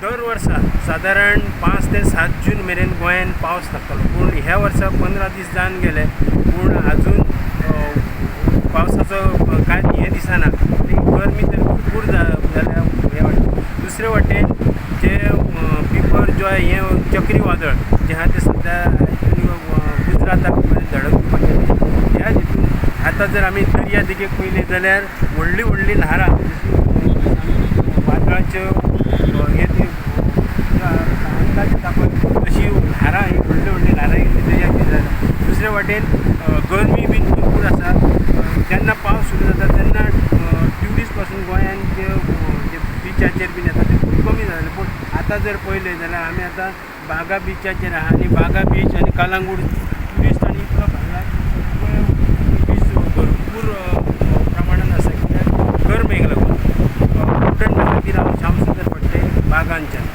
दर वर्सा साधारण 5 ते 7 जून मेरेन गोंयान पावस लागतलो, पूण ह्या वर्सा 15 दीस जावन गेले पूण आजून पावसाचो कांय हें दिसना. गरमी तर भरपूर जाल्या हे वाटेन. दुसरे वाटेन जे पिपर जो हें चक्रीवादळ जे आहा तें सद्या गुजराताक धडक ह्या हितून आतां जर आमी दर्या देगेक पयले जाल्यार व्हडली व्हडली ल्हारां वादळाच्यो हे अंदाज दाखोवन अशी ल्हारां व्हडली व्हडली ल्हारां दर्याक जाता. दुसरे वाटेन गरमी बीन भरपूर आसा. जेन्ना पावस सुरू जाता तेन्ना ट्युरिस्ट पासून गोंयान जे बिचाचेर बीन येता ते खूब कमी जाले. पूण आतां जर पळयलें जाल्यार आमी आतां बागा बिचाचेर आहा आनी बागा बीच आनी कलंगूट ट्युरिस्ट आनी इतलो भरला बीच भरपूर प्रमाणान आसा कित्याक गरमेक लागून. खातीर हांव श्यामसुंदर फडते बागांच्यान.